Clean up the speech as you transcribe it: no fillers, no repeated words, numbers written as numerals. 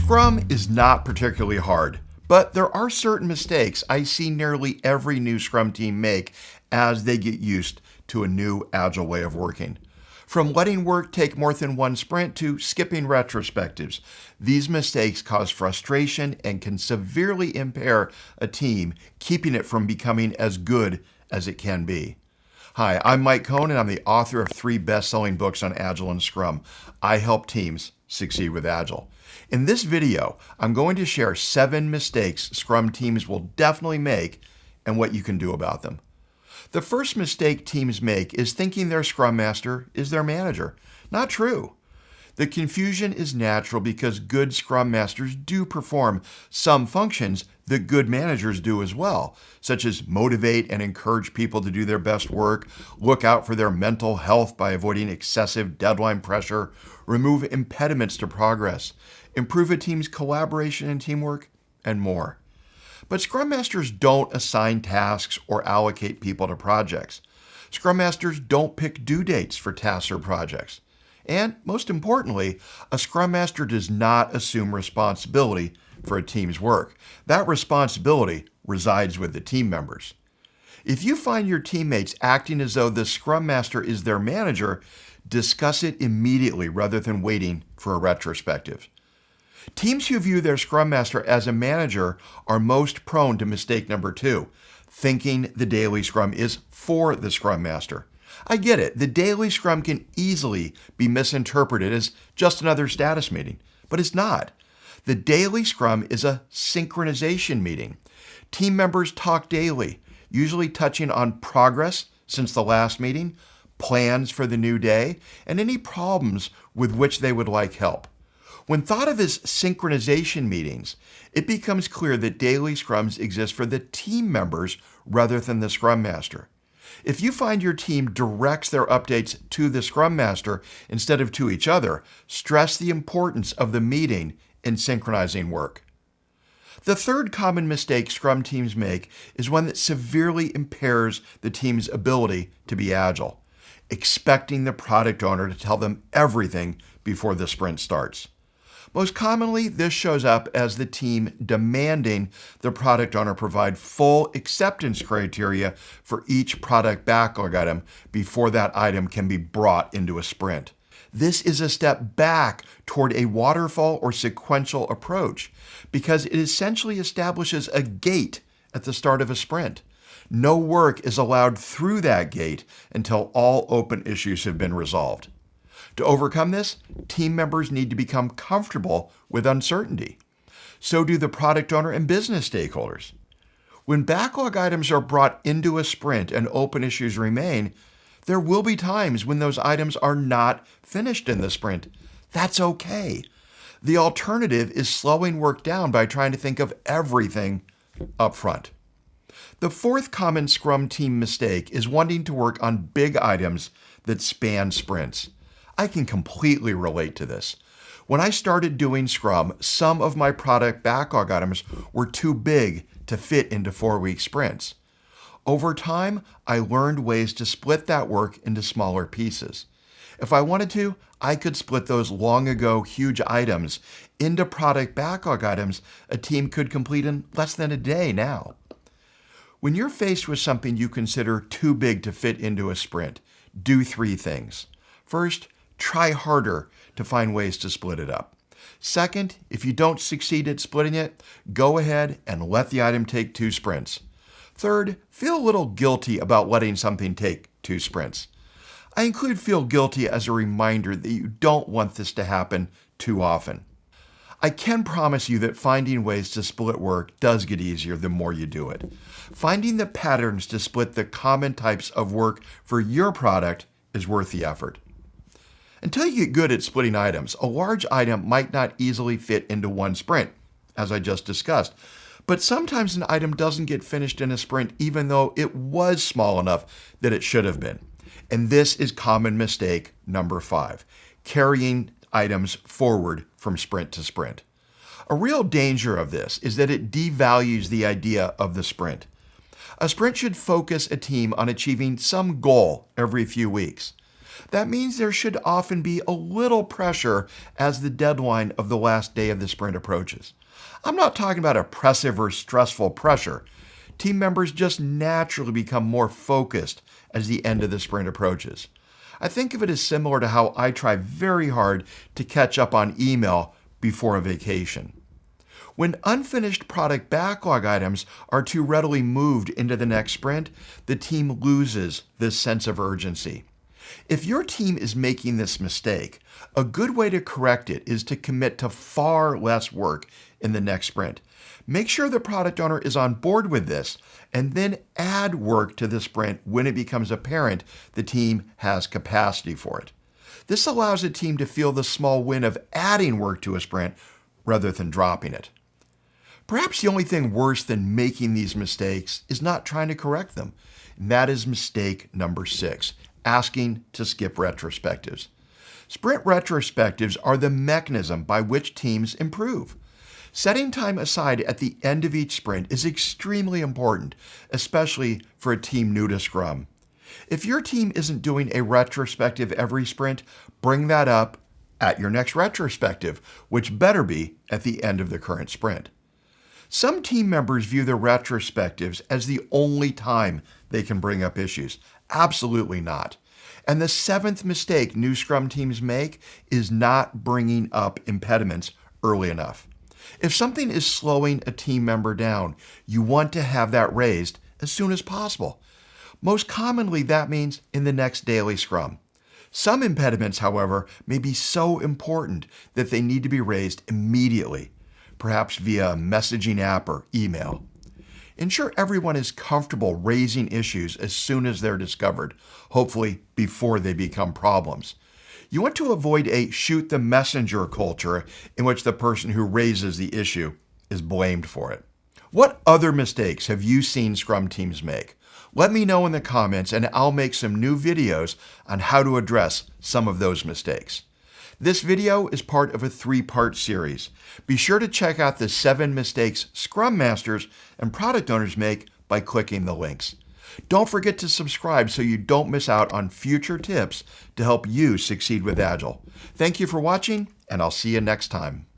Scrum is not particularly hard, but there are certain mistakes I see nearly every new Scrum team make as they get used to a new Agile way of working. From letting work take more than one sprint to skipping retrospectives, these mistakes cause frustration and can severely impair a team, keeping it from becoming as good as it can be. Hi, I'm Mike Cohn, and I'm the author of 3 best-selling books on Agile and Scrum. I help teams succeed with Agile. In this video, I'm going to share 7 mistakes Scrum teams will definitely make and what you can do about them. The first mistake teams make is thinking their Scrum Master is their manager. Not true. The confusion is natural because good Scrum Masters do perform some functions that good managers do as well, such as motivate and encourage people to do their best work, look out for their mental health by avoiding excessive deadline pressure, remove impediments to progress, improve a team's collaboration and teamwork, and more. But Scrum Masters don't assign tasks or allocate people to projects. Scrum Masters don't pick due dates for tasks or projects. And most importantly, a Scrum Master does not assume responsibility for a team's work. That responsibility resides with the team members. If you find your teammates acting as though the Scrum Master is their manager, discuss it immediately rather than waiting for a retrospective. Teams who view their Scrum Master as a manager are most prone to mistake number 2, thinking the daily Scrum is for the Scrum Master. I get it, the daily Scrum can easily be misinterpreted as just another status meeting, but it's not. The daily Scrum is a synchronization meeting. Team members talk daily, usually touching on progress since the last meeting, plans for the new day, and any problems with which they would like help. When thought of as synchronization meetings, it becomes clear that daily Scrums exist for the team members rather than the Scrum Master. If you find your team directs their updates to the Scrum Master instead of to each other, stress the importance of the meeting in synchronizing work. The third common mistake Scrum teams make is one that severely impairs the team's ability to be agile, expecting the product owner to tell them everything before the sprint starts. Most commonly, this shows up as the team demanding the product owner provide full acceptance criteria for each product backlog item before that item can be brought into a sprint. This is a step back toward a waterfall or sequential approach because it essentially establishes a gate at the start of a sprint. No work is allowed through that gate until all open issues have been resolved. To overcome this, team members need to become comfortable with uncertainty. So do the product owner and business stakeholders. When backlog items are brought into a sprint and open issues remain, there will be times when those items are not finished in the sprint. That's okay. The alternative is slowing work down by trying to think of everything up front. The fourth common Scrum team mistake is wanting to work on big items that span sprints. I can completely relate to this. When I started doing Scrum, some of my product backlog items were too big to fit into 4-week sprints. Over time, I learned ways to split that work into smaller pieces. If I wanted to, I could split those long ago huge items into product backlog items a team could complete in less than a day now. When you're faced with something you consider too big to fit into a sprint, do 3 things. First, try harder to find ways to split it up. Second, if you don't succeed at splitting it, go ahead and let the item take 2 sprints. Third, feel a little guilty about letting something take 2 sprints. I include feel guilty as a reminder that you don't want this to happen too often. I can promise you that finding ways to split work does get easier the more you do it. Finding the patterns to split the common types of work for your product is worth the effort. Until you get good at splitting items, a large item might not easily fit into one sprint, as I just discussed. But sometimes an item doesn't get finished in a sprint even though it was small enough that it should have been. And this is common mistake number 5, carrying items forward from sprint to sprint. A real danger of this is that it devalues the idea of the sprint. A sprint should focus a team on achieving some goal every few weeks. That means there should often be a little pressure as the deadline of the last day of the sprint approaches. I'm not talking about oppressive or stressful pressure. Team members just naturally become more focused as the end of the sprint approaches. I think of it as similar to how I try very hard to catch up on email before a vacation. When unfinished product backlog items are too readily moved into the next sprint, the team loses this sense of urgency. If your team is making this mistake, a good way to correct it is to commit to far less work in the next sprint. Make sure the product owner is on board with this, and then add work to the sprint when it becomes apparent the team has capacity for it. This allows the team to feel the small win of adding work to a sprint rather than dropping it. Perhaps the only thing worse than making these mistakes is not trying to correct them. And that is mistake number 6, asking to skip retrospectives. Sprint retrospectives are the mechanism by which teams improve. Setting time aside at the end of each sprint is extremely important, especially for a team new to Scrum. If your team isn't doing a retrospective every sprint, bring that up at your next retrospective, which better be at the end of the current sprint. Some team members view the retrospectives as the only time they can bring up issues. Absolutely not. And the 7th mistake new Scrum teams make is not bringing up impediments early enough. If something is slowing a team member down, you want to have that raised as soon as possible. Most commonly, that means in the next daily Scrum. Some impediments, however, may be so important that they need to be raised immediately, perhaps via a messaging app or email. Ensure everyone is comfortable raising issues as soon as they're discovered, hopefully before they become problems. You want to avoid a shoot the messenger culture in which the person who raises the issue is blamed for it. What other mistakes have you seen Scrum teams make? Let me know in the comments and I'll make some new videos on how to address some of those mistakes. This video is part of a 3-part series. Be sure to check out the 7 mistakes Scrum Masters and product owners make by clicking the links. Don't forget to subscribe so you don't miss out on future tips to help you succeed with Agile. Thank you for watching, and I'll see you next time.